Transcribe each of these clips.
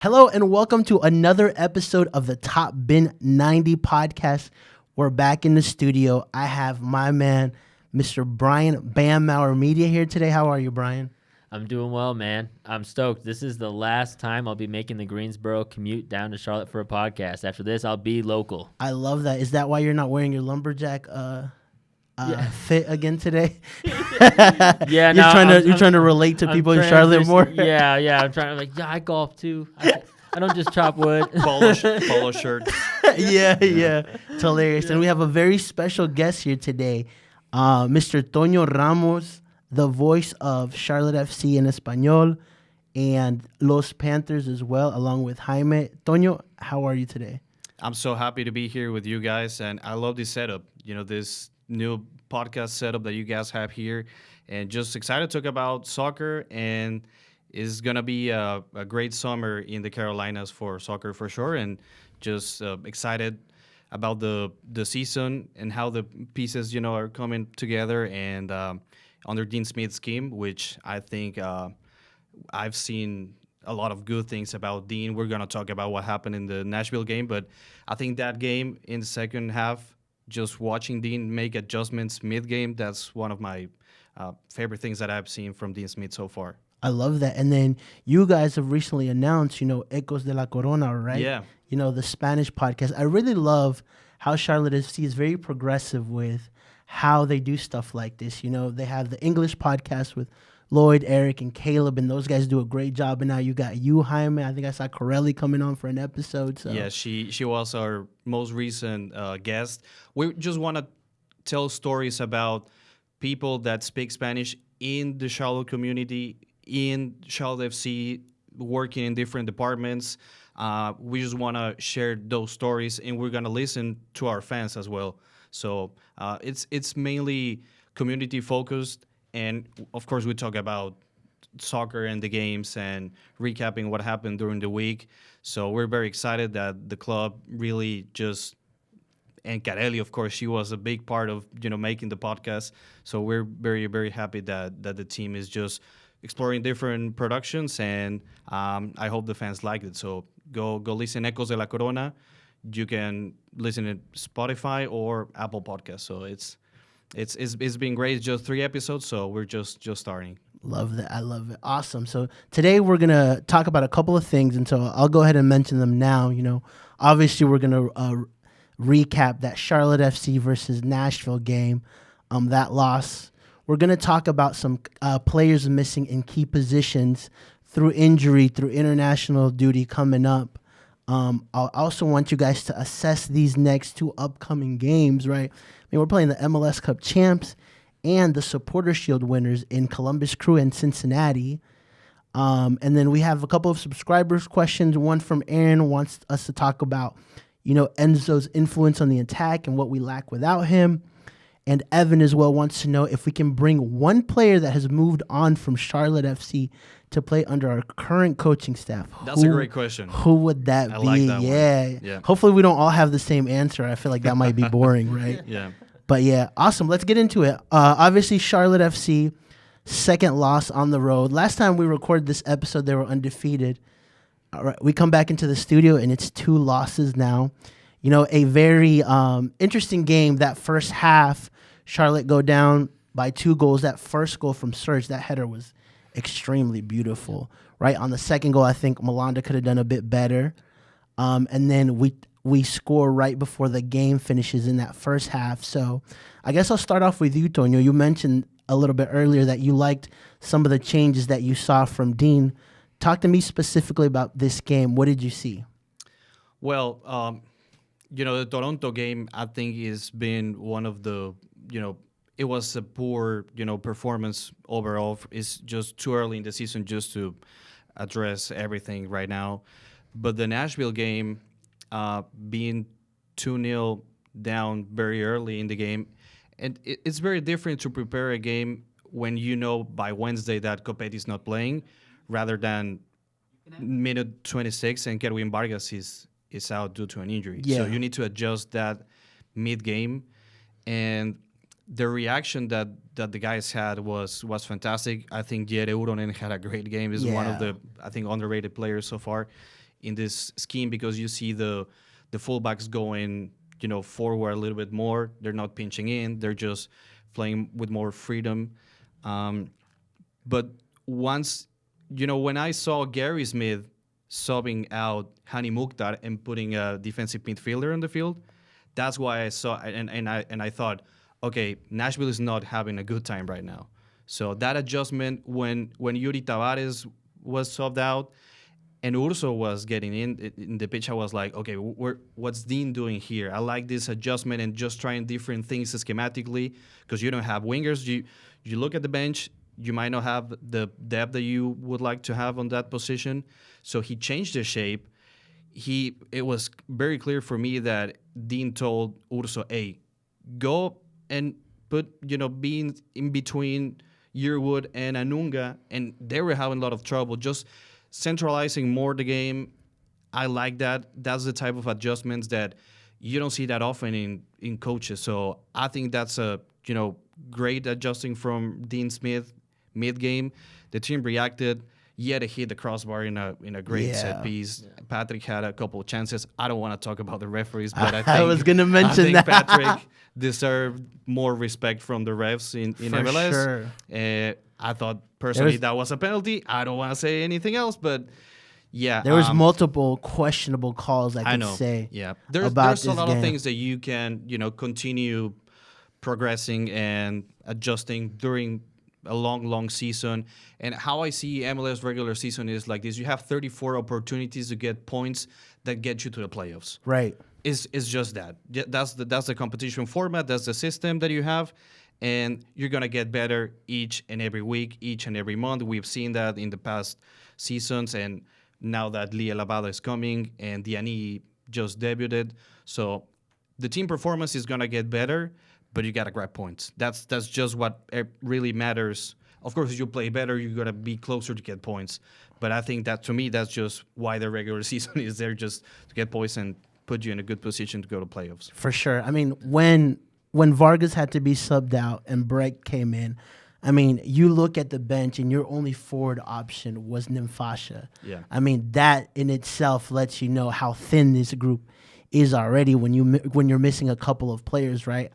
Hello and welcome to another episode of the Top Bin 90 podcast. We're back in the studio. I have my man, Mr. Brian Bam Mauer Media here today. How are you, Brian? I'm doing well, man. I'm stoked. This is the last time I'll be making the Greensboro commute down to Charlotte for a podcast. After this, I'll be local. I love that. Is that why you're not wearing your lumberjack fit again today? Yeah, you're trying to relate to people in Charlotte more. Yeah. I'm trying to I golf too. I don't just chop wood. Polo shirt. yeah. It's hilarious. And we have a very special guest here today, Mr. Toño Ramos, the voice of Charlotte FC in Espanol and Los Panthers as well, along with Jaime. Toño, how are you today? I'm so happy to be here with you guys, and I love this setup. This new podcast setup that you guys have here, and just excited to talk about soccer. And it's gonna be a great summer in the Carolinas for soccer for sure, and just excited about the season and how the pieces are coming together and under Dean Smith's scheme, which I think I've seen a lot of good things about Dean. We're gonna talk about what happened in the Nashville game, but I think that game in the second half, just watching Dean make adjustments mid-game, that's one of my favorite things that I've seen from Dean Smith so far. I love that. And then you guys have recently announced, Ecos de la Corona, right? Yeah. The Spanish podcast. I really love how Charlotte FC is very progressive with how they do stuff like this. They have the English podcast with Lloyd, Eric, and Caleb, and those guys do a great job. And now you got you, Jaime. I think I saw Corelli coming on for an episode. So. Yeah, she was our most recent guest. We just want to tell stories about people that speak Spanish in the Charlotte community, in Charlotte FC, working in different departments. We just want to share those stories, and we're going to listen to our fans as well. So it's mainly community focused. And, of course, we talk about soccer and the games and recapping what happened during the week. So we're very excited that the club really just – and Carelli, of course, she was a big part of, making the podcast. So we're very, very happy that the team is just exploring different productions, and I hope the fans like it. So go listen Ecos de la Corona. You can listen to Spotify or Apple Podcasts. So it's been great. It's just 3 episodes, so we're just starting. Love that. I love it. Awesome. So today we're going to talk about a couple of things, and so I'll go ahead and mention them now. Obviously we're going to recap that Charlotte FC versus Nashville game, that loss. We're going to talk about some players missing in key positions through injury, through international duty coming up. I also want you guys to assess these next 2 upcoming games, right? We're playing the MLS Cup champs and the Supporter Shield winners in Columbus Crew and Cincinnati. And then we have a couple of subscribers' questions. One from Aaron wants us to talk about, Enzo's influence on the attack and what we lack without him. And Evan as well wants to know if we can bring one player that has moved on from Charlotte FC to play under our current coaching staff. That's a great question. Who would that be? I like that one. Yeah. Hopefully we don't all have the same answer. I feel like that might be boring, right? Yeah. But yeah, awesome. Let's get into it. Obviously, Charlotte FC, second loss on the road. Last time we recorded this episode, they were undefeated. All right, we come back into the studio, and it's 2 losses now. A very interesting game. That first half, Charlotte go down by 2 goals. That first goal from Serge, that header was extremely beautiful. Right on the second goal, I think Malanda could have done a bit better. And then we score right before the game finishes in that first half. So I guess I'll start off with you, Toño. You mentioned a little bit earlier that you liked some of the changes that you saw from Dean. Talk to me specifically about this game. What did you see? Well, the Toronto game, I think, has been one of the, it was a poor, performance overall. It's just too early in the season just to address everything right now. But the Nashville game, being 2-0 down very early in the game, and it's very different to prepare a game when by Wednesday that Copeti's not playing, rather than minute 26 and Kerwin Vargas is out due to an injury. Yeah. So you need to adjust that mid-game. And the reaction that the guys had was fantastic. I think Jere Uronen had a great game. He's one of the, I think, underrated players so far. in this scheme because you see the fullbacks going, forward a little bit more. They're not pinching in. They're just playing with more freedom. But once, when I saw Gary Smith subbing out Hani Mukhtar and putting a defensive midfielder on the field, that's why I saw and I thought, okay, Nashville is not having a good time right now. So that adjustment when Yuri Tavares was subbed out and Urso was getting in the pitch, I was like, okay, what's Dean doing here? I like this adjustment and just trying different things schematically because you don't have wingers. You look at the bench, you might not have the depth that you would like to have on that position. So he changed the shape. It was very clear for me that Dean told Urso, hey, go and put, being in between Yearwood and Anunga, and they were having a lot of trouble just centralizing more the game. I like that. That's the type of adjustments that you don't see that often in coaches. So I think that's a, great adjusting from Dean Smith mid-game. The team reacted. They hit the crossbar in a great set piece. Yeah. Patrick had a couple of chances. I don't want to talk about the referees, but I was going to mention that. Patrick deserved more respect from the refs in MLS. Sure. I thought personally that was a penalty. I don't want to say anything else, but yeah. There was multiple questionable calls I could say. Yeah. There's a lot of things that you can, continue progressing and adjusting during a long season. And how I see MLS regular season is like this. You have 34 opportunities to get points that get you to the playoffs. Right. It's just that. That's the competition format. That's the system that you have. And you're going to get better each and every week, each and every month. We've seen that in the past seasons. And now that Lia Lavada is coming and Diani just debuted. So the team performance is going to get better, but you got to grab points. That's just what really matters. Of course, if you play better, you're going to be closer to get points. But I think that, to me, that's just why the regular season is there, just to get points and put you in a good position to go to playoffs. For sure. I mean, when Vargas had to be subbed out and Breck came in, I mean, you look at the bench and your only forward option was Nimfasha. Yeah. I mean, that in itself lets you know how thin this group is already when you're missing a couple of players, right?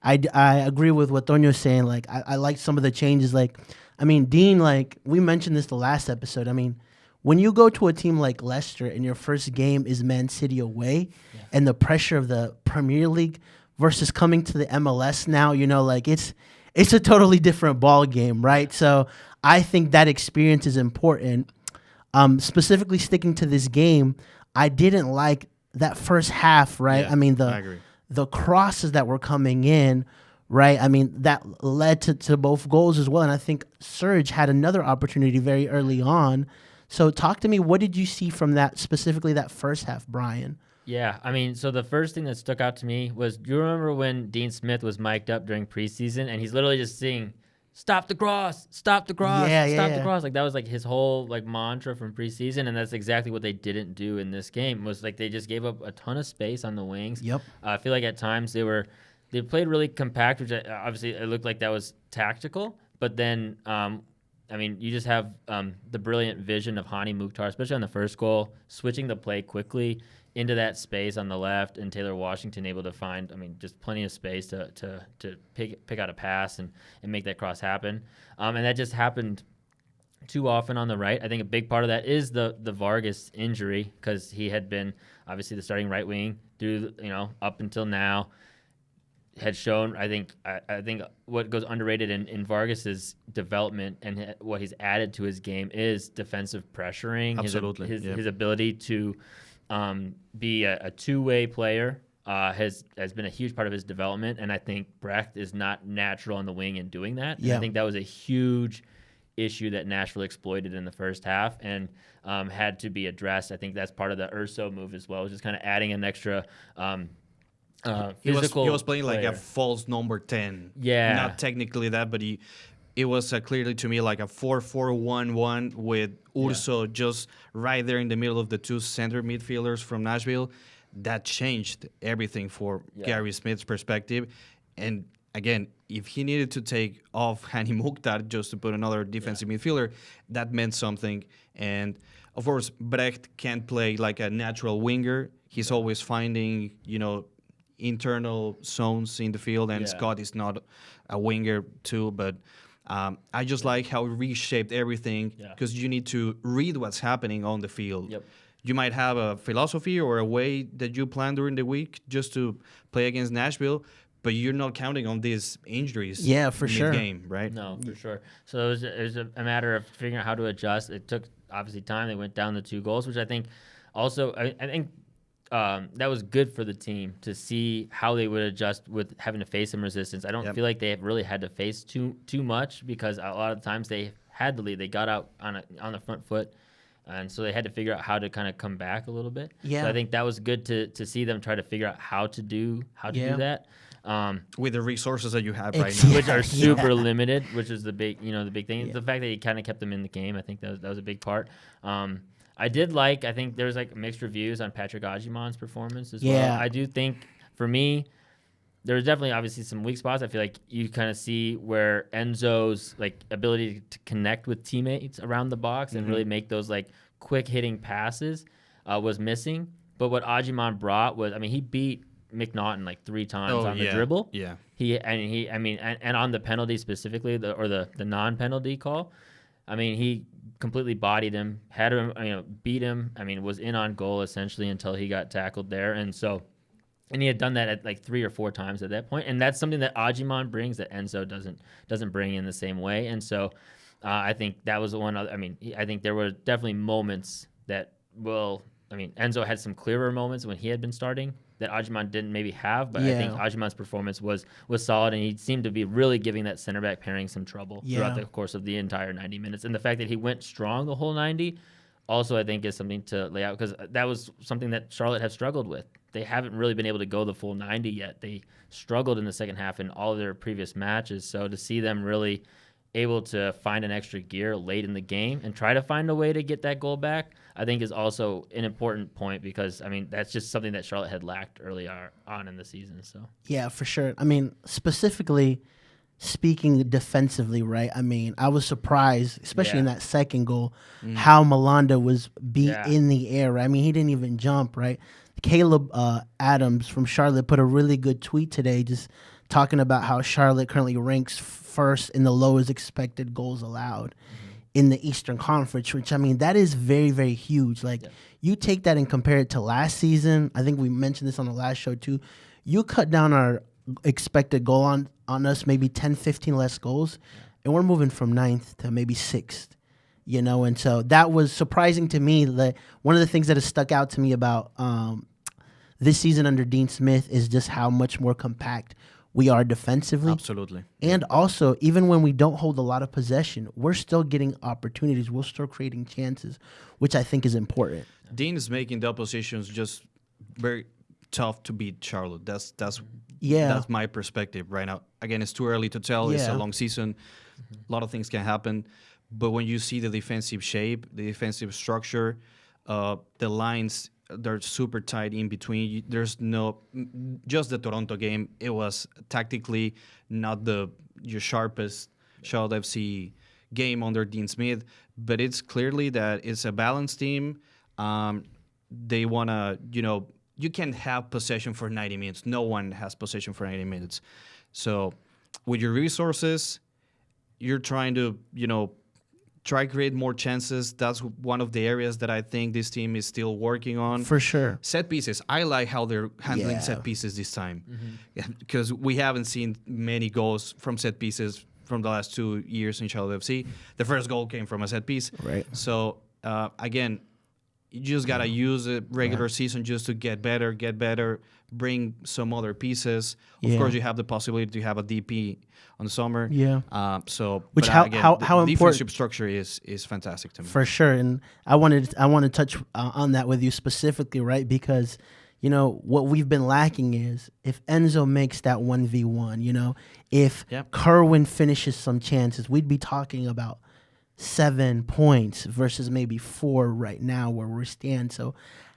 I agree with what Toño's saying. Like, I like some of the changes. Like, I mean, Dean, like, we mentioned this the last episode. I mean, when you go to a team like Leicester and your first game is Man City away and the pressure of the Premier League versus coming to the MLS now, like, it's a totally different ball game, right? So I think that experience is important. Specifically sticking to this game, I didn't like that first half, right? Yeah, I mean, I agree. The crosses that were coming in, right? I mean, that led to both goals as well. And I think Serge had another opportunity very early on. So talk to me, what did you see from that, specifically that first half, Brian? Yeah, I mean, so the first thing that stuck out to me was, do you remember when Dean Smith was mic'd up during preseason and he's literally just saying, stop the cross, stop the cross, stop the cross. Like, that was like his whole like mantra from preseason, and that's exactly what they didn't do in this game. Was like they just gave up a ton of space on the wings. Yep. I feel like at times they played really compact, which obviously it looked like that was tactical, but then I mean, you just have the brilliant vision of Hani Mukhtar, especially on the first goal, switching the play quickly into that space on the left, and Taylor Washington able to find, I mean, just plenty of space to pick out a pass and make that cross happen. And that just happened too often on the right. I think a big part of that is the Vargas injury, because he had been obviously the starting right wing through, up until now. Had shown, I think what goes underrated in Vargas's development and what he's added to his game is defensive pressuring. Absolutely, his ability to be a two-way player has been a huge part of his development, and I think Brecht is not natural on the wing in doing that. Yeah. I think that was a huge issue that Nashville exploited in the first half and had to be addressed. I think that's part of the Urso move as well, just kind of adding an extra. He was playing like a false number 10. Yeah. Not technically that, but it was clearly to me like a 4-4-1-1 with Urso just right there in the middle of the two center midfielders from Nashville. That changed everything for Gary Smith's perspective. And again, if he needed to take off Hani Mukhtar just to put another defensive midfielder, that meant something. And of course, Brecht can't play like a natural winger. He's always finding, internal zones in the field, and Scott is not a winger too, but I just like how he reshaped everything because you need to read what's happening on the field. Yep. You might have a philosophy or a way that you plan during the week just to play against Nashville, but you're not counting on these injuries. Yeah, for sure. Mid-game, right? No, for sure. So it was a matter of figuring out how to adjust. It took obviously time. They went down the 2 goals, which I think also I think that was good for the team to see how they would adjust with having to face some resistance. I don't feel like they have really had to face too much because a lot of times they had the lead. They got out on the front foot. And so they had to figure out how to kind of come back a little bit. Yeah. So I think that was good to see them try to figure out how to do that. With the resources that you have right now, which are super limited, which is the big thing. The fact that he kind of kept them in the game, I think that was a big part. I think there was like mixed reviews on Patrick Agimon's performance as well. I do think for me, there was definitely obviously some weak spots. I feel like you kind of see where Enzo's like ability to connect with teammates around the box and really make those like quick hitting passes was missing. But what Agimon brought was, he beat McNaughton like 3 times on the dribble. Yeah. And on the penalty specifically, the non-penalty call. He completely bodied him, had him, beat him. Was in on goal essentially until he got tackled there. And he had done that at like 3 or 4 times at that point. And that's something that Agimon brings that Enzo doesn't bring in the same way. And so I think that was the one. I think there were definitely moments that Enzo had some clearer moments when he had been starting that Agimon didn't maybe have, but I think Agimon's performance was solid, and he seemed to be really giving that center back pairing some trouble throughout the course of the entire 90 minutes. And the fact that he went strong the whole 90 also I think is something to lay out because that was something that Charlotte have struggled with. They haven't really been able to go the full 90 yet. They struggled in the second half in all of their previous matches. So to see them really able to find an extra gear late in the game and try to find a way to get that goal back, I think is also an important point because, that's just something that Charlotte had lacked early on in the season. So yeah, for sure. Specifically speaking defensively, right? I was surprised, especially in that second goal, how Malanda was beat in the air, right? He didn't even jump, right? Caleb Adams from Charlotte put a really good tweet today just talking about how Charlotte currently ranks first in the lowest expected goals allowed in the Eastern Conference, which, that is very, very huge. You take that and compare it to last season. I think we mentioned this on the last show too. You cut down our expected goal on us, maybe 10, 15 less goals, and we're moving from 9th to maybe 6th. And so that was surprising to me. One of the things that has stuck out to me about this season under Dean Smith is just how much more compact we are defensively. Absolutely. And also, even when we don't hold a lot of possession, we're still getting opportunities. We're still creating chances, which I think is important. Dean is making the oppositions just very tough to beat Charlotte. That's my perspective right now. Again, it's too early to tell. It's a long season. A lot of things can happen. But when you see the defensive shape, the defensive structure, the lines, they're super tight in between. There's just the Toronto game. It was tactically not your sharpest Charlotte FC game under Dean Smith, but it's clearly that it's a balanced team. They want to, you can't have possession for 90 minutes. No one has possession for 90 minutes. So with your resources, you're trying to, try to create more chances. That's one of the areas that I think this team is still working on. For sure. Set pieces. I like how they're handling set pieces this time because we haven't seen many goals from set pieces from the last 2 years in Charlotte FC. The first goal came from a set piece. Right. So, again, you just got to use a regular season just to get better, bring some other pieces. Of course, you have the possibility to have a DP on the summer. Yeah. Which how the defensive important structure is fantastic to me. For sure. And I want to touch on that with you specifically, right? Because, what we've been lacking is if Enzo makes that 1v1, if Kerwin finishes some chances, we'd be talking about 7 points versus maybe 4 right now where we stand. So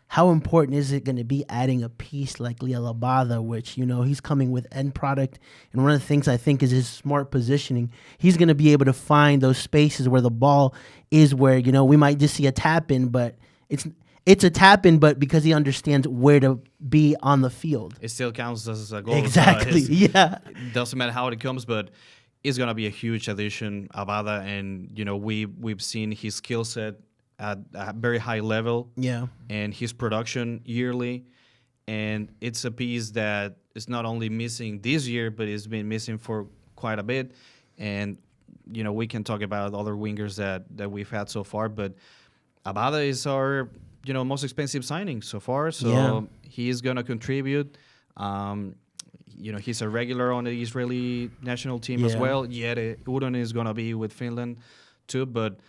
how important is it going to be adding a piece like Lia Labada, which, he's coming with end product. And one of the things I think is his smart positioning. He's going to be able to find those spaces where the ball is where, we might just see a tap in, but it's a tap in, but because he understands where to be on the field. It still counts as a goal. Exactly. Yeah. It doesn't matter how it comes, but it's going to be a huge addition, Abada. And, we've seen his skill set at a very high level. Yeah. And his production yearly. And it's a piece that is not only missing this year, but it's been missing for quite a bit. And, we can talk about other wingers that we've had so far, but Abada is our, most expensive signing so far. So he is going to contribute. He's a regular on the Israeli national team as well. Yet Udon is going to be with Finland too. But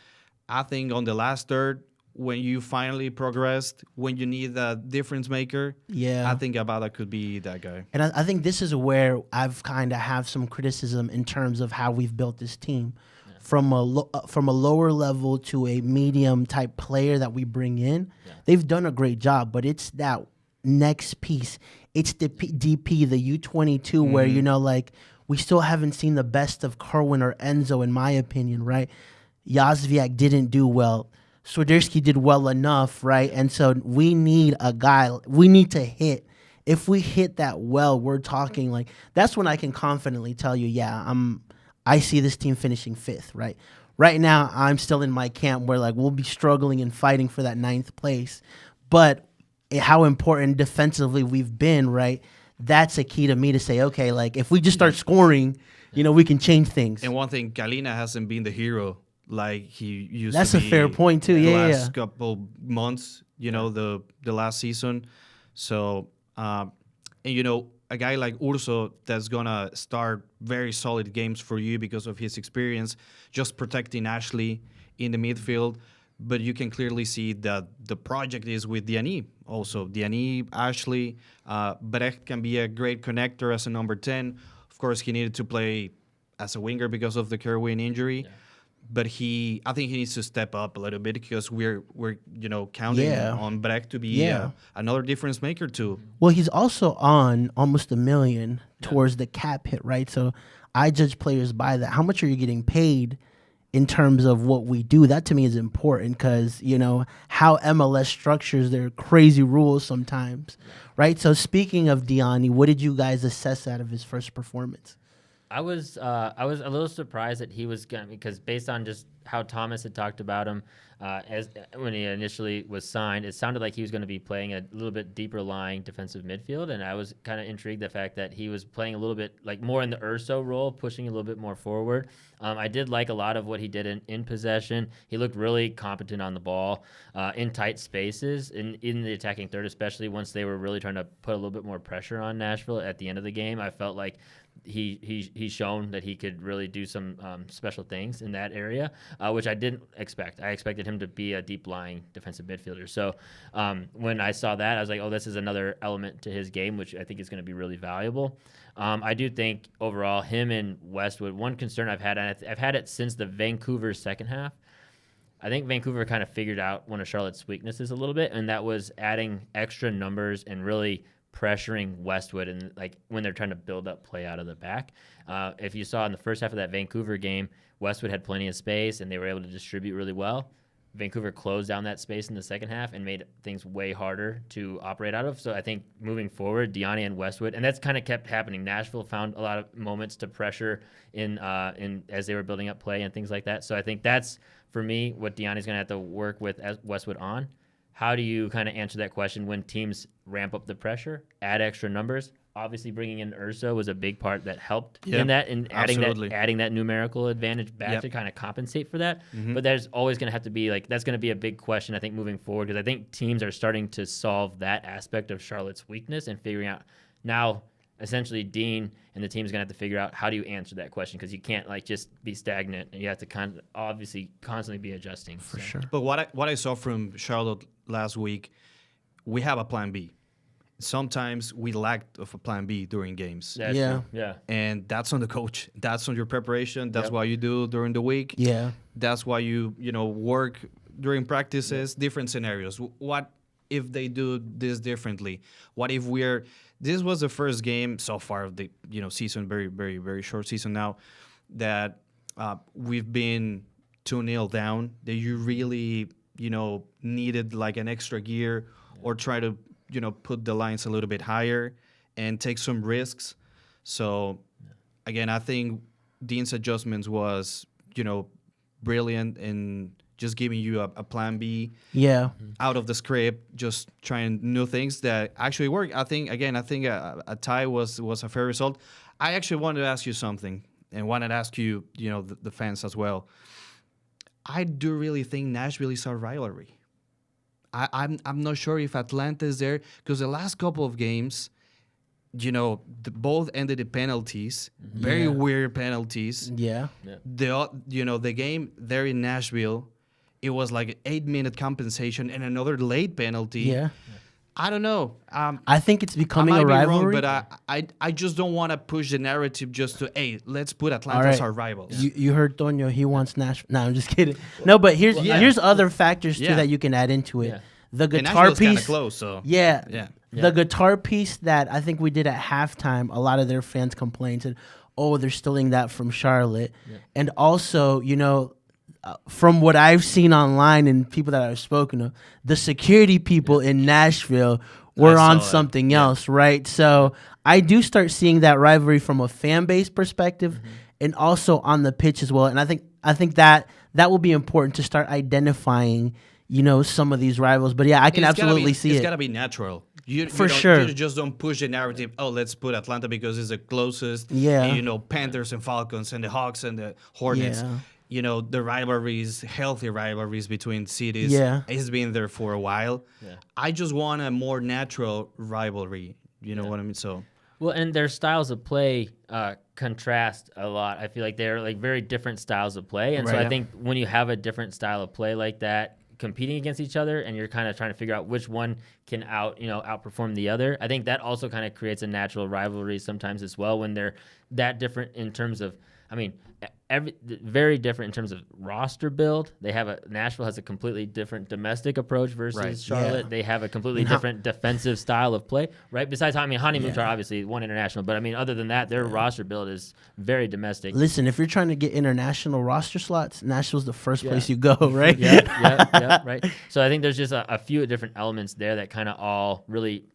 I think on the last third, when you finally progressed, when you need a difference maker, I think Abada could be that guy. And I think this is where I've kind of have some criticism in terms of how we've built this team. From a lower level to a medium type player that we bring in, they've done a great job, but it's that next piece. It's the DP, the U22, where, we still haven't seen the best of Kerwin or Enzo, in my opinion, right? Yazviak didn't do well. Swiderski did well enough, right? And so we need a guy. We need to hit. If we hit that well, we're talking that's when I can confidently tell you, I see this team finishing 5th, right? Right now, I'm still in my camp where we'll be struggling and fighting for that 9th place. But how important defensively we've been, right? That's a key to me to say, okay, if we just start scoring, we can change things. And one thing, Kalina hasn't been the hero like he used That's to be. a fair point too. The Yeah, last couple months, the last season. So, and a guy like Urso that's gonna start very solid games for you because of his experience, just protecting Ashley in the midfield. But you can clearly see that the project is with Diani also. Diani, Ashley, Brecht can be a great connector as a number 10. Of course, he needed to play as a winger because of the Kerwin injury. Yeah. But I think he needs to step up a little bit because we're counting on Brecht to be another difference maker too. Well, he's also on almost $1 million towards the cap hit, right? So I judge players by that. How much are you getting paid in terms of what we do? That to me is important because, how MLS structures their crazy rules sometimes, right? So speaking of Diani, what did you guys assess out of his first performance? I was a little surprised that he was going because based on just how Thomas had talked about him when he initially was signed, it sounded like he was going to be playing a little bit deeper lying defensive midfield, and I was kind of intrigued the fact that he was playing a little bit more in the Urso role, pushing a little bit more forward. I did like a lot of what he did in possession. He looked really competent on the ball, in tight spaces, in the attacking third, especially once they were really trying to put a little bit more pressure on Nashville at the end of the game. I felt like he's shown that he could really do some special things in that area, which I didn't expect. I expected him to be a deep-lying defensive midfielder. So when I saw that, I was like, oh, this is another element to his game, which I think is going to be really valuable. I do think overall him and Westwood, one concern I've had, and I've had it since the Vancouver second half, I think Vancouver kind of figured out one of Charlotte's weaknesses a little bit, and that was adding extra numbers and really pressuring Westwood and when they're trying to build up play out of the back. If you saw in the first half of that Vancouver game, Westwood had plenty of space and they were able to distribute really well. Vancouver closed down that space in the second half and made things way harder to operate out of. So I think moving forward, Diani and Westwood, and that's kind of kept happening. Nashville found a lot of moments to pressure in as they were building up play and things like that. So I think that's, for me, what Diani's going to have to work with Westwood on. How do you kind of answer that question when teams ramp up the pressure, add extra numbers? Obviously, bringing in Urso was a big part that helped in that, and adding that numerical advantage back to kind of compensate for that. Mm-hmm. But there's always going to have to be that's going to be a big question, I think, moving forward, because I think teams are starting to solve that aspect of Charlotte's weakness and figuring out now. Essentially, Dean and the team is going to have to figure out how do you answer that question, because you can't just be stagnant, and you have to obviously constantly be adjusting. For sure. But what I saw from Charlotte last week, we have a plan B. Sometimes we lacked of a plan B during games. That's true. Yeah. And that's on the coach. That's on your preparation. That's what you do during the week. Yeah. That's why you work during practices, different scenarios. What if they do this differently? What if this was the first game so far of the season, very, very, very short season now, that we've been 2-0 down, that you really, needed like an extra gear or try to, put the lines a little bit higher and take some risks. So, again, I think Dean's adjustments was, brilliant in just giving you a plan B out of the script, just trying new things that actually work. I think a tie was a fair result. I actually wanted to ask you something and wanted to ask you, the fans as well. I do really think Nashville is our rivalry. I'm not sure if Atlanta is there because the last couple of games, both ended in penalties, very weird penalties. Yeah. The game there in Nashville, it was like an 8-minute compensation and another late penalty. Yeah. I don't know. I think it's becoming a rivalry. Wrong, but I just don't want to push the narrative just to, hey, let's put Atlanta as our rivals. You heard Toño. He wants Nashville. No, I'm just kidding. No, but here's other factors too that you can add into it. Yeah. The guitar piece. Close, so. Yeah. The guitar piece that I think we did at halftime, a lot of their fans complained, said, oh, they're stealing that from Charlotte. Yeah. And also, from what I've seen online and people that I've spoken to, the security people in Nashville were on something else, right? So I do start seeing that rivalry from a fan base perspective and also on the pitch as well. And I think that will be important to start identifying, some of these rivals. But yeah, I can absolutely see it. It's got to be natural. You just don't push the narrative, oh, let's put Atlanta because it's the closest. Yeah. And, Panthers and Falcons and the Hawks and the Hornets. Yeah. The rivalries, healthy rivalries between cities. Yeah. It's been there for a while. Yeah. I just want a more natural rivalry. You know what I mean? So. Well, and their styles of play contrast a lot. I feel like they're like very different styles of play. And so I think when you have a different style of play like that, competing against each other and you're kind of trying to figure out which one can outperform the other, I think that also kind of creates a natural rivalry sometimes as well when they're that different in terms of, very different in terms of roster build. Nashville has a completely different domestic approach versus Charlotte. Yeah. They have a completely different defensive style of play, right? Besides, Hani Mukhtar obviously won international, but other than that, their roster build is very domestic. Listen, if you're trying to get international roster slots, Nashville's the first place you go, right? Yeah, right. So I think there's just a few different elements there that kind of all really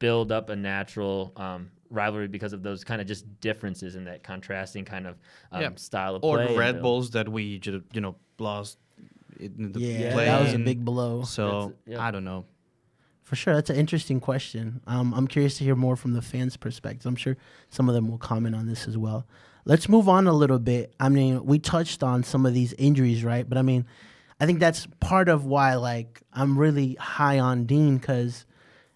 build up a natural rivalry because of those kind of just differences in that contrasting kind of style of play. Or Red Bulls that we lost in the play. That was a big blow. So I don't know. For sure, that's an interesting question. I'm curious to hear more from the fans' perspective. I'm sure some of them will comment on this as well. Let's move on a little bit. We touched on some of these injuries, right? But I think that's part of why I'm really high on Dean because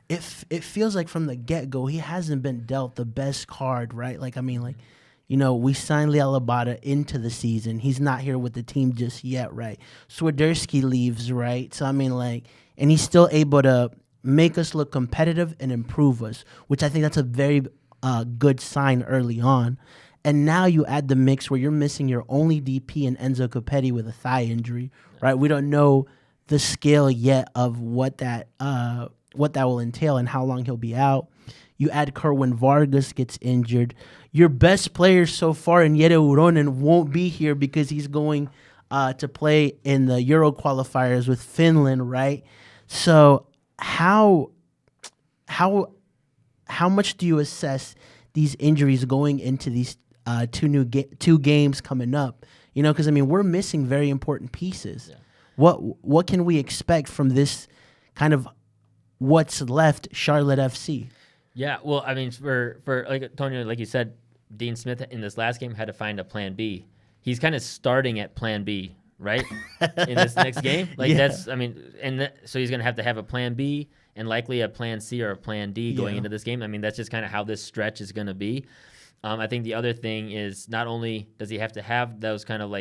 it feels like from the get-go he hasn't been dealt the best card, right? We signed Liel Abada into the season. He's not here with the team just yet, right? Swiderski leaves, right? So and he's still able to make us look competitive and improve us, which I think that's a very good sign early on. And now you add the mix where you're missing your only DP in Enzo Copetti with a thigh injury, right? We don't know the scale yet of what that will entail and how long he'll be out. You add Kerwin Vargas gets injured. Your best player so far in Yere Uronen won't be here because he's going to play in the Euro qualifiers with Finland, right? So how much do you assess these injuries going into these two games coming up? Because we're missing very important pieces. Yeah. What can we expect from this kind of what's left Charlotte FC? Yeah, well, for like Toño, like you said, Dean Smith in this last game had to find a plan B. He's kind of starting at plan B, right? In this next game. So he's going to have a plan B and likely a plan C or a plan D going into this game. That's just kind of how this stretch is going to be. I think the other thing is not only does he have to have those kind of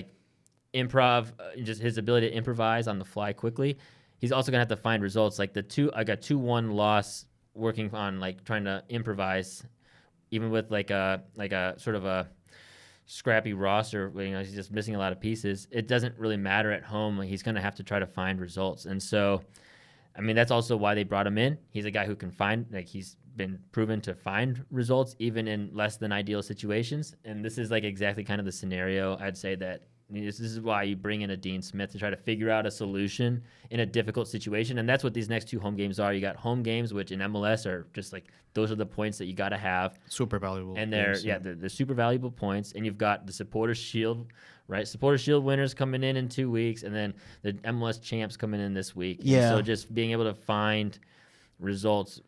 improv, just his ability to improvise on the fly quickly, he's also going to have to find results. I got 2-1 loss working on trying to improvise, even with a sort of a scrappy roster. He's just missing a lot of pieces. It doesn't really matter at home. He's going to have to try to find results, and so I mean, that's also why they brought him in. He's a guy who can he's been proven to find results even in less than ideal situations. And this is like exactly kind of the scenario I'd say that this is why you bring in a Dean Smith to try to figure out a solution in a difficult situation. And that's what these next 2 home games are. You got home games, which in MLS are just like, those are the points that you got to have. Super valuable. And they're, they're super valuable points. And you've got the Supporters Shield, right? Supporters Shield winners coming in 2 weeks, and then the MLS champs coming in this week. Yeah. And so just being able to find results,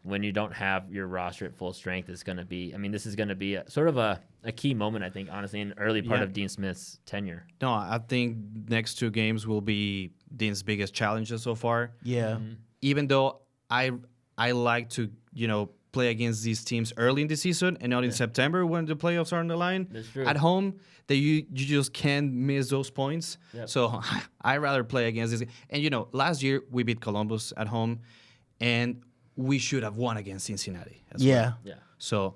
when you don't have your roster at full strength is going to be, this is going to be sort of a key moment, I think, honestly, in the early part of Dean Smith's tenure. No, I think next 2 games will be Dean's biggest challenges so far. Yeah. Mm-hmm. Even though I like to, play against these teams early in the season and not in September when the playoffs are on the line. That's true. At home, you just can't miss those points. Yep. So I rather play against this. And, last year we beat Columbus at home, and we should have won against Cincinnati as well. Yeah. So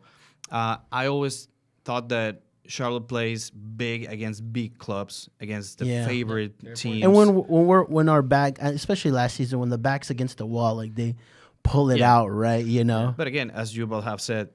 I always thought that Charlotte plays big against big clubs, against the favorite teams. And when our back, especially last season, when the back's against the wall, like they pull it out, right? But again, as you both have said,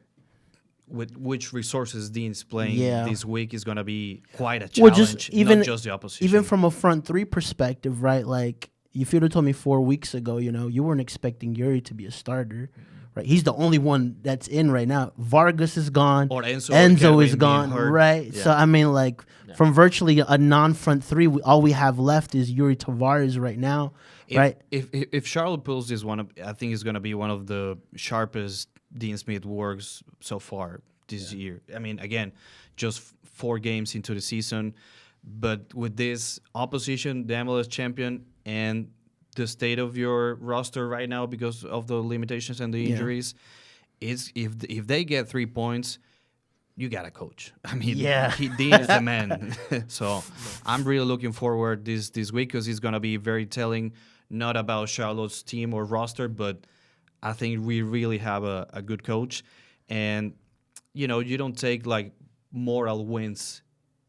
with which resources Dean's playing this week is going to be quite a challenge. Not just the opposition. Even from a front 3 perspective, right? Like if you'd have told me 4 weeks ago, you weren't expecting Yuri to be a starter. Right, he's the only one that's in right now. Vargas is gone. Or Enzo is gone. Right. Yeah. So from virtually a non-front 3, all we have left is Yuri Tavares right now. Right. If Charlotte pulls this one, I think it's going to be one of the sharpest Dean Smith works so far this year. Again, just 4 games into the season, but with this opposition, the MLS champion, and the state of your roster right now because of the limitations and the injuries, is if they get 3 points, you got to coach. Dean is the man. So I'm really looking forward this week because it's going to be very telling, not about Charlotte's team or roster, but I think we really have a good coach. And, you don't take like moral wins.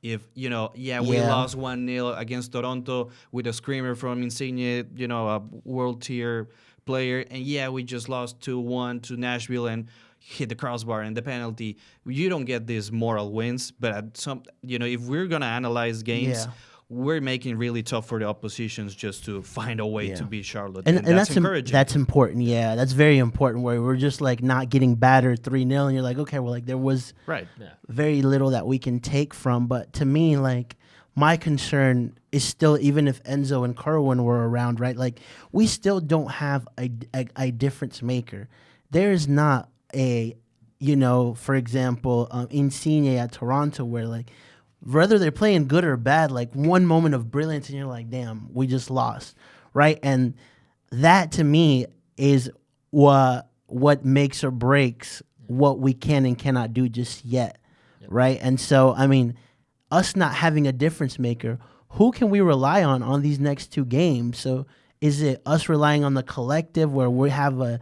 If, we lost 1-0 against Toronto with a screamer from Insigne, a world tier player. And we just lost 2-1 to Nashville and hit the crossbar and the penalty. You don't get these moral wins. But at if we're going to analyze games, we're making really tough for the oppositions just to find a way to beat Charlotte. And that's encouraging. That's important. Yeah, that's very important where we're just like not getting battered 3-0 and you're like, okay, well, like there was very little that we can take from. But to me, like my concern is still, even if Enzo and Kerwin were around, right, like we still don't have a difference maker. There is not a, for example, Insigne at Toronto where like, whether they're playing good or bad, like one moment of brilliance and you're like, damn, we just lost, right? And that to me is what makes or breaks what we can and cannot do just yet, right? And so, us not having a difference maker, who can we rely on these next 2 games? So is it us relying on the collective where we have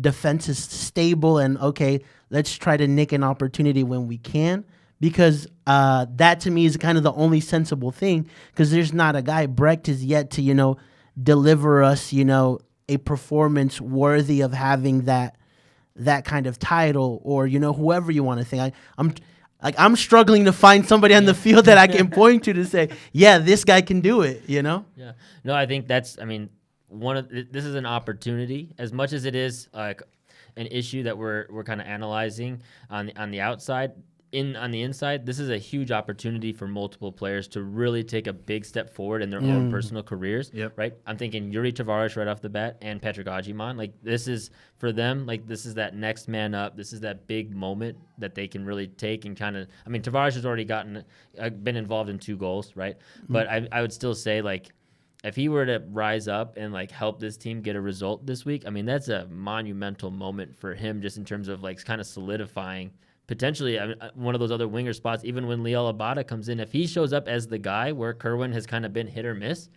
defense is stable and, okay, let's try to nick an opportunity when we can? Because that to me is kind of the only sensible thing because there's not a guy. Brecht is yet to, deliver us, a performance worthy of having that kind of title or, whoever you want to think. I'm struggling to find somebody on the field that I can point to say, yeah, this guy can do it, Yeah. No, I think that's, this is an opportunity as much as it is like an issue that we're kind of analyzing on the outside. On the inside, this is a huge opportunity for multiple players to really take a big step forward in their own personal careers. Right? I'm thinking Yuri Tavares right off the bat and Patrick Agyemang. Like this is for them. Like this is that next man up. This is that big moment that they can really take and kind of. Tavares has already been involved in 2 goals, right? But I would still say like. If he were to rise up and like help this team get a result this week, that's a monumental moment for him just in terms of like kind of solidifying potentially one of those other winger spots. Even when Liel Abada comes in, if he shows up as the guy where Kerwin has kind of been hit or miss,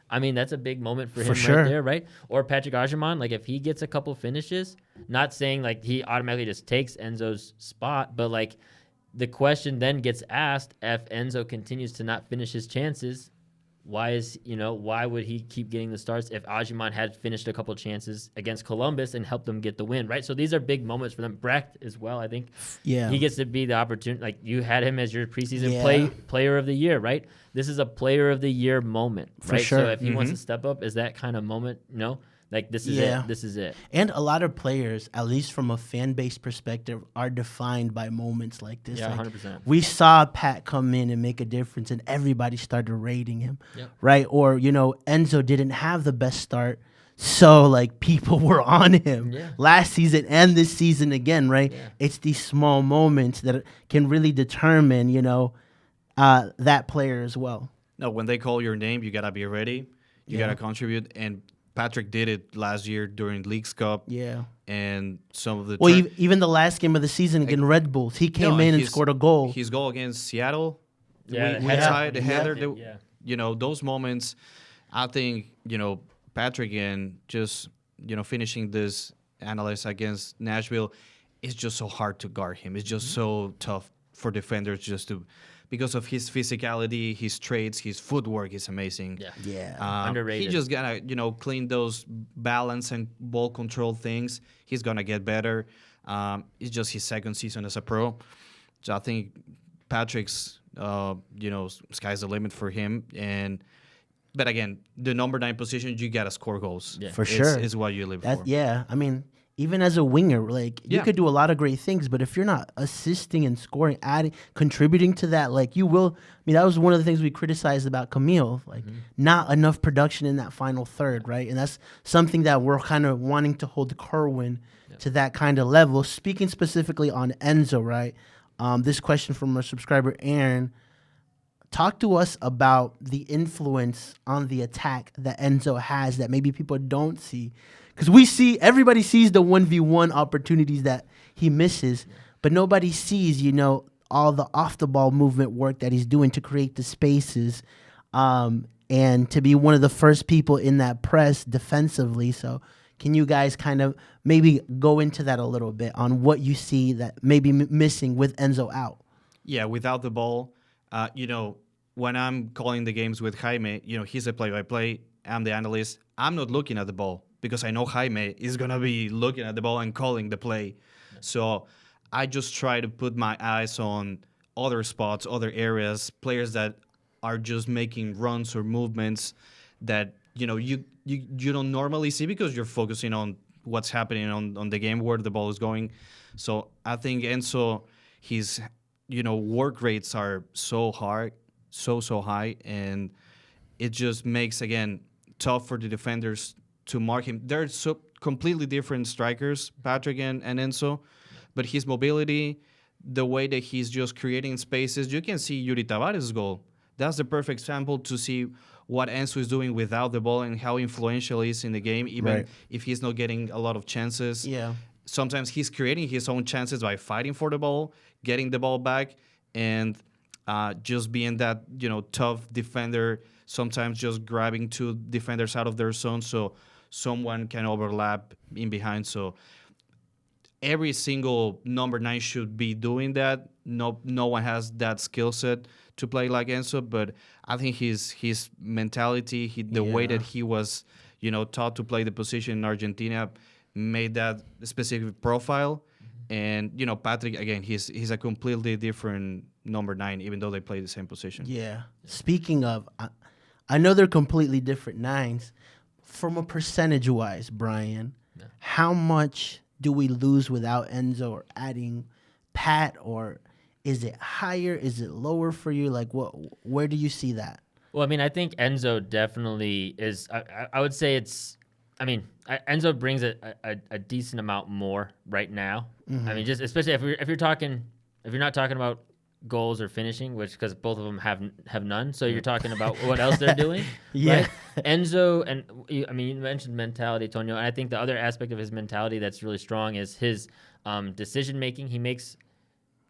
that's a big moment for him right there, right? Or Patrick Agyemang, like if he gets a couple finishes, not saying like he automatically just takes Enzo's spot, but like the question then gets asked if Enzo continues to not finish his chances, why would he keep getting the starts if Ajiman had finished a couple chances against Columbus and helped them get the win, right? So these are big moments for them. Brecht as well, I think. Yeah. He gets to be the opportunity. Like, you had him as your preseason Yeah. player of the year, right? This is a player of the year moment, For right? sure. So if he wants to step up, is that kind of moment, like this is Yeah. it. This is it. And a lot of players, at least from a fan base perspective, are defined by moments like this. Yeah, Like, 100%. we saw Pat come in and make a difference, and everybody started rating him, Yep. right? Or, Enzo didn't have the best start, so, like, people were on him Yeah. last season and this season again, right? Yeah. It's these small moments that can really determine, that player as well. No, when they call your name, you gotta be ready. You gotta contribute. And Patrick did it last year during Leagues Cup. Yeah. And some of the Well, even the last game of the season against Red Bulls, he came in and his- scored a goal. His goal against Seattle, Yeah, we the had header. the Yeah. header. Yeah. Those moments. I think Patrick and just finishing this Analyst against Nashville, it's just so hard to guard him. It's just so tough for defenders because of his physicality, his traits, his footwork is amazing. Yeah. Yeah. Underrated. He just gotta, clean those balance and ball control things. He's gonna get better. It's just his second season as a pro, so I think Patrick's, sky's the limit for him. But again, the number 9 position, you gotta score goals. Yeah. For sure. Is what you live for. Yeah, I mean, even as a winger, like, you Yeah. could do a lot of great things, but if you're not assisting and scoring, adding, contributing to that, like, you will. I mean, that was one of the things we criticized about Camille, like, not enough production in that final third, right? And that's something that we're kind of wanting to hold Kerwin to that kind of level. Speaking specifically on Enzo, right? This question from our subscriber, Aaron. Talk to us about the influence on the attack that Enzo has that maybe people don't see. Because everybody sees the 1v1 opportunities that he misses, but nobody sees, all the off-the-ball movement work that he's doing to create the spaces and to be one of the first people in that press defensively. So can you guys kind of maybe go into that a little bit on what you see that may be missing with Enzo out? Yeah, without the ball, when I'm calling the games with Jaime, he's a play-by-play. I'm the analyst. I'm not looking at the ball because I know Jaime is going to be looking at the ball and calling the play. So I just try to put my eyes on other spots, other areas, players that are just making runs or movements that, you don't normally see because you're focusing on what's happening on the game, where the ball is going. So I think Enzo, his, work rates are so hard, so high, and it just makes, again, tough for the defenders to mark him. They're so completely different strikers, Patrick and Enzo, but his mobility, the way that he's just creating spaces, you can see Yuri Tavares' goal. That's the perfect example to see what Enzo is doing without the ball and how influential he is in the game, even if he's not getting a lot of chances. Yeah. Sometimes he's creating his own chances by fighting for the ball, getting the ball back, and just being that, tough defender, sometimes just grabbing 2 defenders out of their zone so someone can overlap in behind. So every single number 9 should be doing that. No one has that skill set to play like Enzo, but I think his mentality, the way that he was, taught to play the position in Argentina made that specific profile. And, Patrick, again, he's a completely different number 9, even though they play the same position. Yeah. Speaking of, I know they're completely different 9s. From a percentage-wise, Brian, how much do we lose without Enzo or adding Pat? Or is it higher? Is it lower for you? Like, where do you see that? Well, I mean, I think Enzo definitely is. I would say it's. I mean, Enzo brings a decent amount more right now. I mean, just especially if you're not talking about goals or finishing, which because both of them have none. So you're talking about what else they're doing. Yeah. Right? Enzo, and you mentioned mentality, Toño, and I think the other aspect of his mentality that's really strong is his decision making. He makes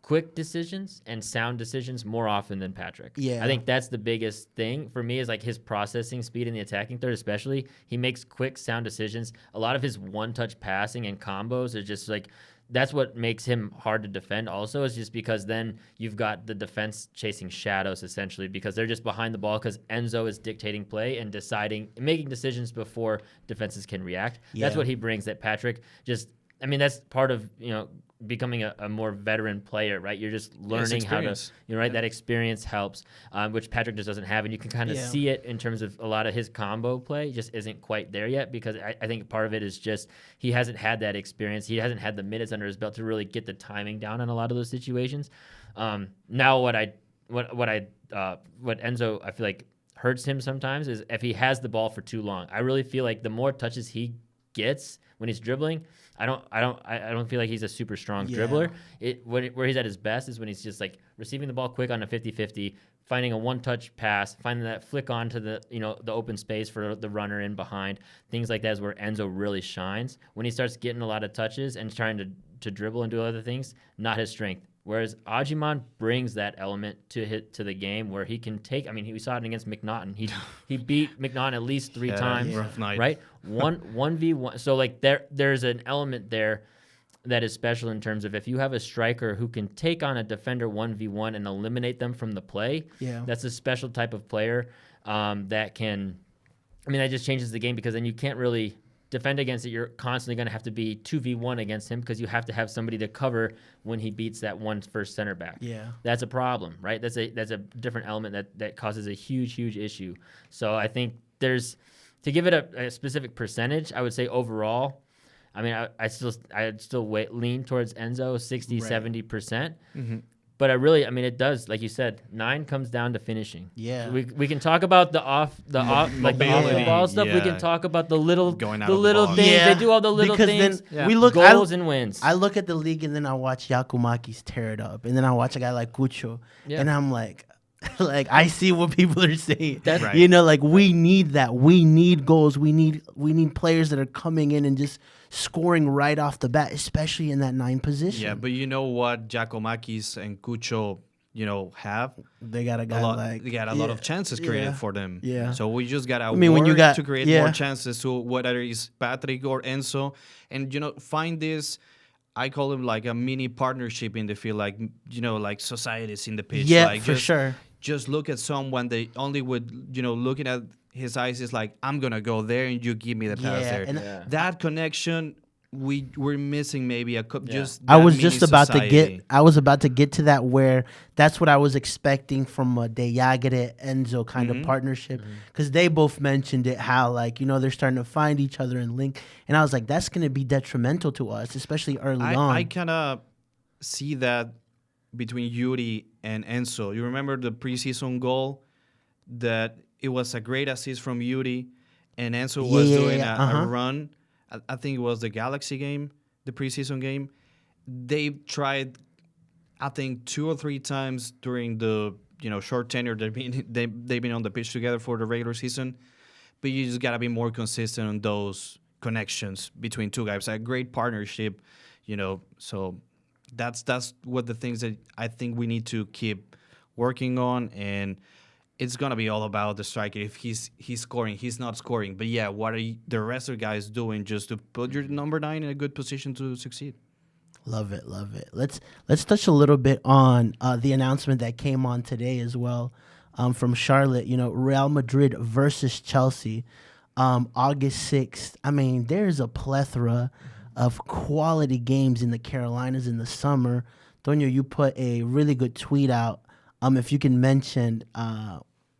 quick decisions and sound decisions more often than Patrick. Yeah. I think that's the biggest thing for me is like his processing speed in the attacking third, especially. He makes quick, sound decisions. A lot of his one-touch passing and combos are just like that's what makes him hard to defend also, is just because then you've got the defense chasing shadows essentially, because they're just behind the ball because Enzo is dictating play and making decisions before defenses can react. Yeah. That's what he brings that Patrick just, I mean, that's part of, becoming a more veteran player, right? You're just learning how to, right? That experience helps, which Patrick just doesn't have. And you can kind of see it in terms of a lot of his combo play just isn't quite there yet, because I think part of it is just he hasn't had that experience. He hasn't had the minutes under his belt to really get the timing down on a lot of those situations. Now what Enzo, I feel like hurts him sometimes is if he has the ball for too long. I really feel like the more touches he gets when he's dribbling, I don't feel like he's a super strong dribbler. Where he's at his best is when he's just like receiving the ball quick on a 50-50, finding a one-touch pass, finding that flick onto the open space for the runner in behind. Things like that is where Enzo really shines. When he starts getting a lot of touches and trying to dribble and do other things, not his strength. Whereas Ajiman brings that element to the game where he can take. I mean, we saw it against McNaughton. He beat McNaughton at least 3 times, rough night. right? 1v1. So like there's an element there that is special in terms of if you have a striker who can take on a defender 1v1 and eliminate them from the play. Yeah, that's a special type of player that can. I mean, that just changes the game, because then you can't really defend against it. You're constantly going to have to be 2v1 against him, because you have to have somebody to cover when he beats that first center back. Yeah, that's a problem, right? That's a different element that causes a huge issue. So I think to give it a specific percentage, I would say overall, I mean, I'd still lean towards Enzo 60-70%. Mm-hmm. But it does, like you said, 9 comes down to finishing. Yeah, we can talk about the off the ball stuff. Yeah. We can talk about the little Going out the of the little box. things. Yeah. They do all the little because things. then we look goals and wins. I look at the league and then I watch Yakumakis tear it up, and then I watch a guy like Cucho, and I'm like, I see what people are saying. Right. We need that. We need goals. We need players that are coming in and just scoring right off the bat, especially in that 9 position. Yeah, but you know what Giacomakis and Cucho, have? They got a guy they got a lot of chances created for them. Yeah. So we just got to when you got to create more chances to whether it's Patrick or Enzo. And, find this, I call him like a mini partnership in the field, like, like societies in the pitch. Yeah, like for sure. Just look at someone they only would, looking at his eyes is like, I'm going to go there and you give me the pass there. And that connection, we're missing maybe just I that was mini just about society. to get to that, where that's what I was expecting from a De Jagere Enzo kind of partnership, because they both mentioned it, how they're starting to find each other and link, and I was like, that's going to be detrimental to us, especially early on. I kind of see that between Yuri and Enzo. You remember the preseason goal that it was a great assist from Yuri, and Enzo was doing a run. I think it was the Galaxy game, the preseason game. They tried, I think, 2 or 3 times during the short tenure they've been on the pitch together for the regular season. But you just gotta be more consistent on those connections between 2 guys. A great partnership, So that's what the things that I think we need to keep working on, and it's gonna be all about the striker. If he's scoring, he's not scoring. But yeah, what are the rest of the guys doing just to put your number 9 in a good position to succeed? Love it. Let's touch a little bit on the announcement that came on today as well, from Charlotte. Real Madrid versus Chelsea, August 6th. I mean, there's a plethora of quality games in the Carolinas in the summer. Toño, you put a really good tweet out. If you can mention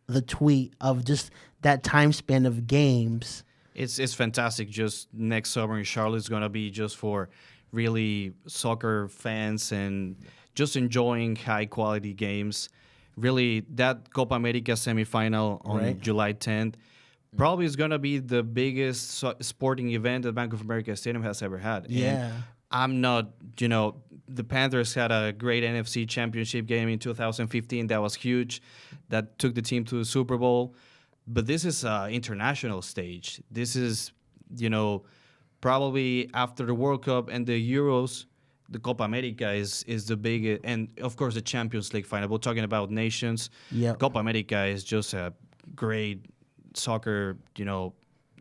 the tweet of just that time span of games. It's fantastic. Just next summer in Charlotte is going to be just for really soccer fans and just enjoying high-quality games. Really, that Copa America semifinal on July 10th probably is going to be the biggest sporting event that Bank of America Stadium has ever had. Yeah. And I'm not, the Panthers had a great NFC championship game in 2015. That was huge. That took the team to the Super Bowl. But this is an international stage. This is, probably after the World Cup and the Euros, the Copa America is the biggest. And, of course, the Champions League final. We're talking about nations. Yep. Copa America is just a great soccer,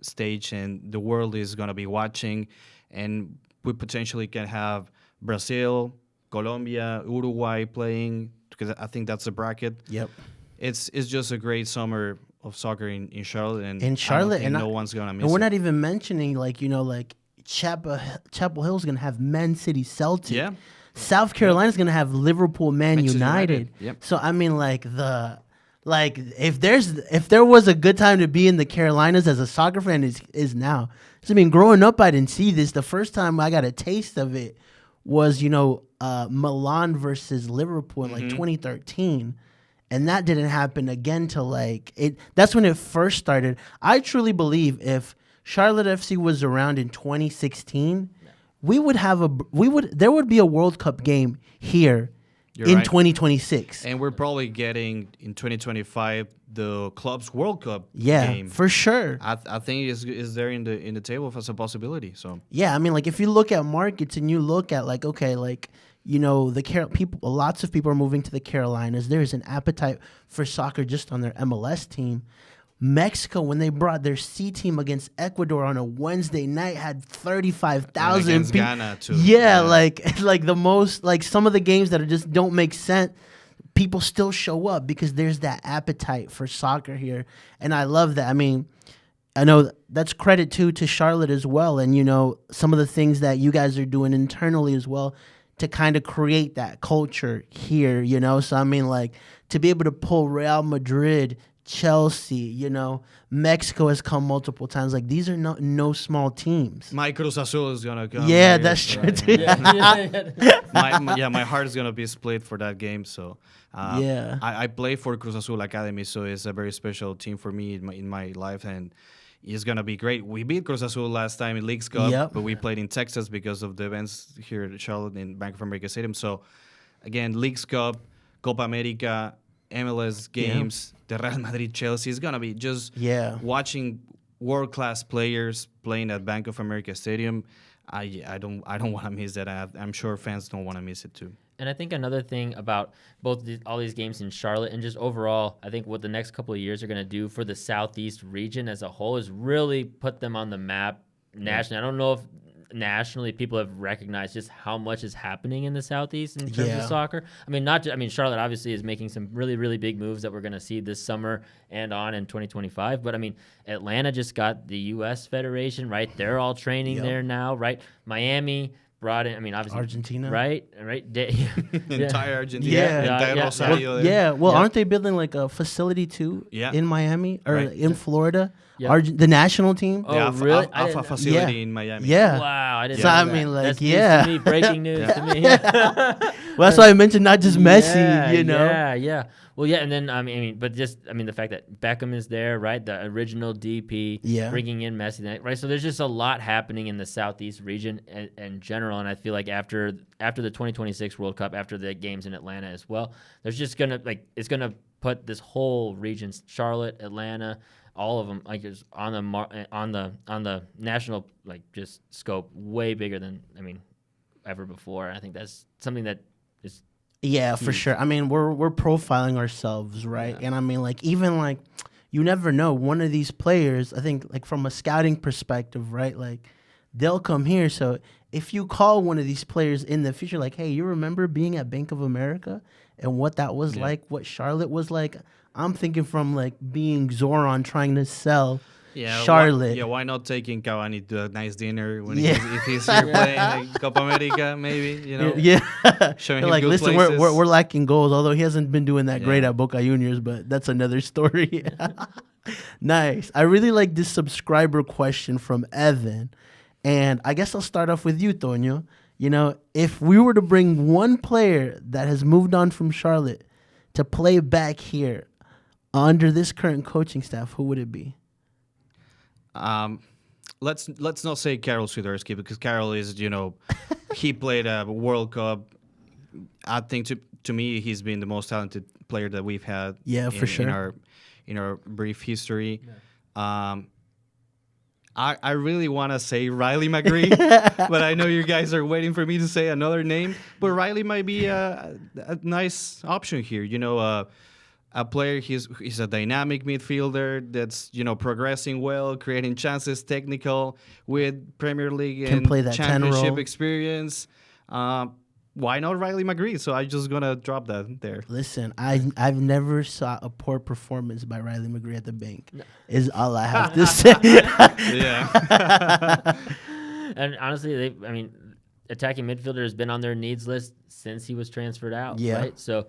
stage, and the world is going to be watching. And we potentially can have Brazil, Colombia, Uruguay playing, because I think that's the bracket. Yep. It's just a great summer of soccer in Charlotte, and In Charlotte, I don't think no one's gonna miss and we're it. not even mentioning like Chapel Hill's gonna have Man City Celtic. Yeah. South Carolina's gonna have Liverpool Man Manchester United. Yep. So I mean, if there was a good time to be in the Carolinas as a soccer fan, is now. So, I mean, growing up, I didn't see this. The first time I got a taste of it was Milan versus Liverpool in like 2013. And that didn't happen again till that's when it first started. I truly believe if Charlotte FC was around in 2016, there would be a World Cup game here in right. 2026. And we're probably getting in 2025 the club's World Cup Yeah, game. for sure. I think is there in the table as a possibility. So Yeah, I mean, if you look at markets and you look at lots of people are moving to the Carolinas. There's an appetite for soccer just on their MLS team. Mexico, when they brought their C team against Ecuador on a Wednesday night, had 35,000 against people. Ghana too. Yeah, like the most, some of the games that just don't make sense, people still show up because there's that appetite for soccer here, and I love that. I mean, I know that's credit to Charlotte as well, and some of the things that you guys are doing internally as well to kind of create that culture here. So I mean, to be able to pull Real Madrid, Chelsea, Mexico has come multiple times. These are no small teams. My Cruz Azul is gonna come. Yeah, here, that's so, true too. my heart is gonna be split for that game. So Yeah. I play for Cruz Azul Academy, so it's a very special team for me in my life, and it's gonna be great. We beat Cruz Azul last time in Leagues Cup, Yep. but we played in Texas because of the events here at Charlotte in Bank of America Stadium. So again, Leagues Cup, Copa America, MLS games, the Real Madrid Chelsea is gonna be just watching world-class players playing at Bank of America Stadium. I don't want to miss that. I'm sure fans don't want to miss it too. And I think another thing about all these games in Charlotte and just overall, I think what the next couple of years are going to do for the Southeast region as a whole is really put them on the map nationally. I don't know if nationally people have recognized just how much is happening in the Southeast in terms of soccer. I mean, Charlotte obviously is making some really, really big moves that we're going to see this summer and on in 2025. But I mean, Atlanta just got the U.S. Federation, right? They're all training there now, right? Miami brought in, obviously Argentina, right, Entire Argentina, Yeah. Rosario. Aren't they building a facility too in Miami or in Florida? Yeah. The national team. Oh, really? Alpha facility in Miami. Yeah. Wow, I didn't So know I that. mean, That's news to me, breaking news to me. Well, that's why I mentioned not just Messi. Yeah. Well, yeah, and then the fact that Beckham is there, right? The original DP, bringing in Messi, right? So there's just a lot happening in the Southeast region in general, and I feel like after the 2026 World Cup, after the games in Atlanta as well, there's just it's gonna put this whole region, Charlotte, Atlanta, all of them, just on the national just scope, way bigger than ever before. And I think that's something that is. Yeah, for sure. I mean, we're profiling ourselves, right? Yeah. And I mean, even you never know. One of these players, I think, from a scouting perspective, right? They'll come here. So if you call one of these players in the future, hey, you remember being at Bank of America and what that was like, what Charlotte was like? I'm thinking from being Zoran trying to sell Charlotte. Why not taking Cavani to a nice dinner when if he's here playing Copa America, maybe, showing him good listen, places. we're lacking goals, although he hasn't been doing that great at Boca Juniors, but that's another story. Nice. I really like this subscriber question from Evan, and I guess I'll start off with you, Toño. If we were to bring one player that has moved on from Charlotte to play back here under this current coaching staff, who would it be? Let's not say Karol Swiderski, because Karol is, he played a World Cup. I think to me he's been the most talented player that we've had. Yeah, for sure. In our brief history. Yeah. I really want to say Riley McGree, but I know you guys are waiting for me to say another name. But Riley might be a nice option here. A player, he's a dynamic midfielder that's progressing well, creating chances, technical, with Premier League and play that 10 Championship role. experience. Why not Riley McGree? So I'm just gonna drop that there. Listen, I've never saw a poor performance by Riley McGree at the bank. Is all I have to say. Yeah. And honestly, attacking midfielder has been on their needs list since he was transferred out. Yeah. Right. So,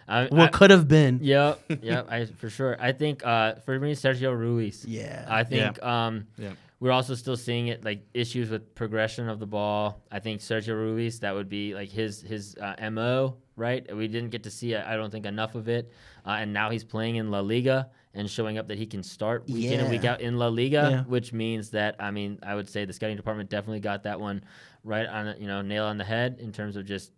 What could have been. Yep. For sure. I think for me, Sergio Ruiz. Yeah. I think Yeah. we're also still seeing it like issues with progression of the ball. I think Sergio Ruiz, that would be like his MO, right? We didn't get to see, I don't think, enough of it. And now he's playing in La Liga and showing up that he can start week in and week out in La Liga, which means that, I would say the scouting department definitely got that one right on, nail on the head in terms of just,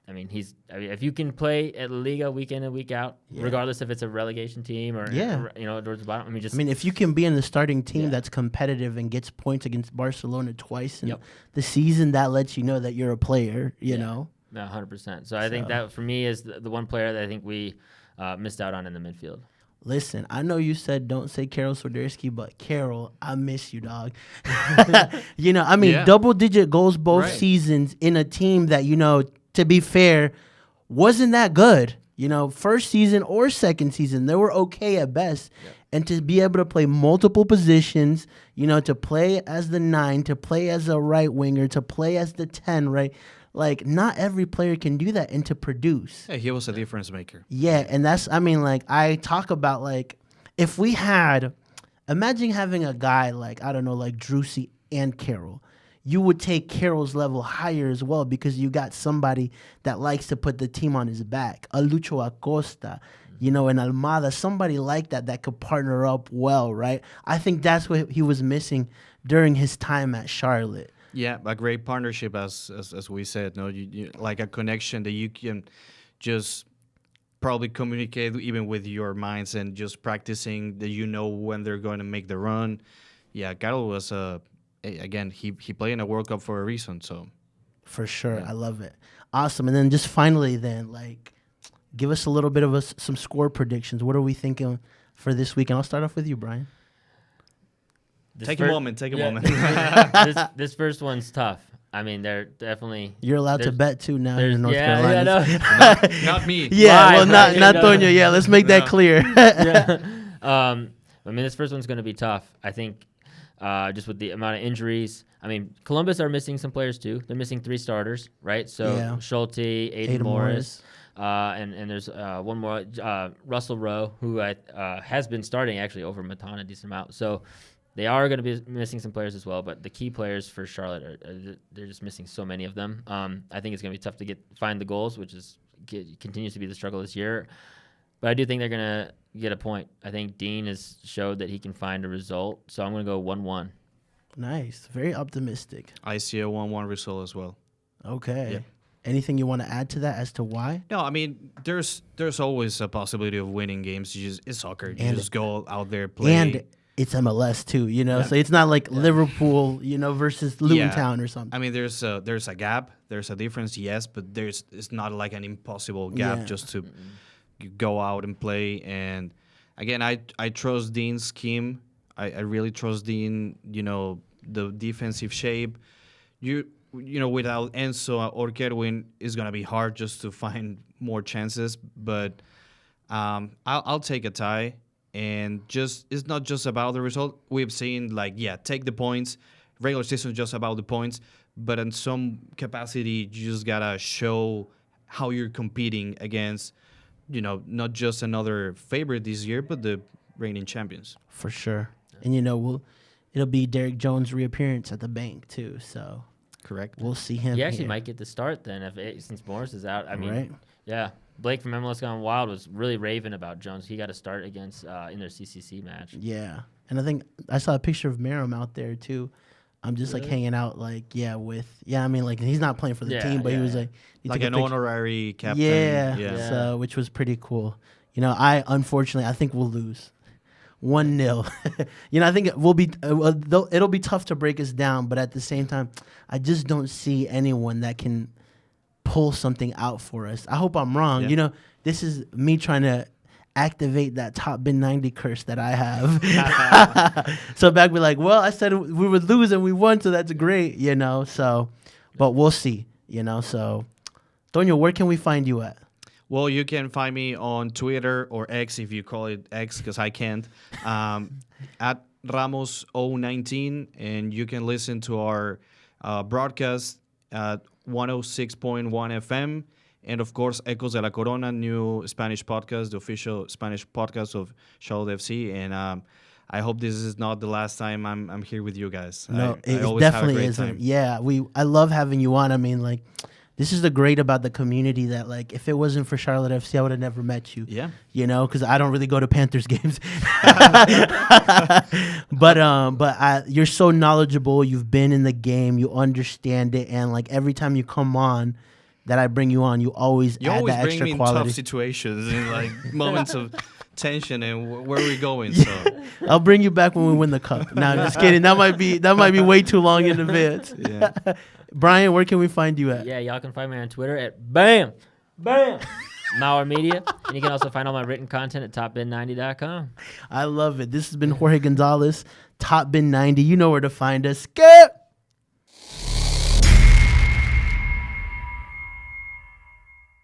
if you can play at La Liga week in and week out, regardless if it's a relegation team or towards the bottom. If you can be in the starting team that's competitive and gets points against Barcelona twice in the season, that lets you know that you're a player. You know. No, 100%. So I think that for me is the one player that I think we missed out on in the midfield. Listen, I know you said don't say Karol Swiderski, but Karol, I miss you, dog. Double-digit goals both seasons in a team that, to be fair, wasn't that good. First season or second season, they were okay at best. Yep. And to be able to play multiple positions, to play as the 9, to play as a right winger, to play as the 10, right? Like, not every player can do that and to produce. Yeah, he was a difference maker. Yeah, and that's, I talk about, if we had, imagine having a guy like Drusi and Karol. You would take Karol's level higher as well because you got somebody that likes to put the team on his back. A Lucho Acosta, an Almada, somebody like that could partner up well, right? I think that's what he was missing during his time at Charlotte. Yeah, a great partnership, as we said. No, you like a connection that you can just probably communicate even with your minds and just practicing that when they're going to make the run. Yeah, Karol was again, he played in a World Cup for a reason, so. For sure. Yeah. I love it. Awesome. And then just finally give us a little bit of some score predictions. What are we thinking for this week? And I'll start off with you, Brian. Take a moment. This first one's tough. They're definitely... You're allowed to bet, too, now in North Carolina. Yeah, no. not me. Yeah, well, not Toño. Yeah, let's make that clear. This first one's going to be tough. I think just with the amount of injuries. Columbus are missing some players, too. They're missing 3 starters, right? So Schulte, Aiden Morris. And there's one more, Russell Rowe, who has been starting, actually, over Matana a decent amount. So... they are going to be missing some players as well, but the key players for Charlotte they're just missing so many of them. I think it's going to be tough to find the goals, which continues to be the struggle this year. But I do think they're going to get a point. I think Dean has showed that he can find a result, so I'm going to go 1-1. Nice, very optimistic. I see a 1-1 result as well. Okay. Yep. Anything you want to add to that as to why? No, there's always a possibility of winning games. It's soccer. You just go out there, play. And it's MLS too, so it's not like Liverpool, versus Luton Town or something. There's a gap, there's a difference, yes, but it's not like an impossible gap just to go out and play. And again, I trust Dean's scheme. I really trust Dean. The defensive shape. Without Enzo or Kerwin, it's gonna be hard just to find more chances. But I'll take a tie. And it's not just about the result. We've seen, take the points. Regular season is just about the points. But in some capacity, you just got to show how you're competing against, not just another favorite this year, but the reigning champions. For sure. And, it'll be Derek Jones' reappearance at the bank, too. So, correct. We'll see him. He actually might get the start then since Morris is out. Right. Yeah. Blake from MLS Gone Wild was really raving about Jones. He got a start against in their CCC match. Yeah, and I think I saw a picture of Merrim out there too. I'm just hanging out he's not playing for the team, but he was like an honorary captain. Yeah. So which was pretty cool. I think we'll lose 1-0. I think it will be it'll be tough to break us down, but at the same time, I just don't see anyone that can pull something out for us. I hope I'm wrong. Yeah. This is me trying to activate that top bin 90 curse that I have. So back be like, well, I said we would lose and we won, so that's great, So, but we'll see. So, Toño, where can we find you at? Well, you can find me on Twitter or X if you call it X because I can't. At Ramos019, and you can listen to our broadcast at 106.1 FM. And of course, Ecos de la Corona, new Spanish podcast, the official Spanish podcast of Charlotte FC. And I hope this is not the last time I'm here with you guys. No, I it always definitely have a great isn't. time. Yeah, I love having you on. I mean, like, this is the great about the community that, like, if it wasn't for Charlotte FC, I would have never met you. Yeah. Because I don't really go to Panthers games. but you're so knowledgeable. You've been in the game. You understand it. And, like, every time you come on, that I bring you on, you always add that bring extra me in quality. tough situations and like moments of tension and where are we going? So I'll bring you back when we win the cup. No, I'm just kidding. That might be way too long in advance. yeah. Brian, where can we find you at? Yeah, y'all can find me on Twitter at Mauer Media. And you can also find all my written content at topbin90.com. I love it. This has been Jorge Gonzalez, Top Bin 90. You know where to find us. Skip!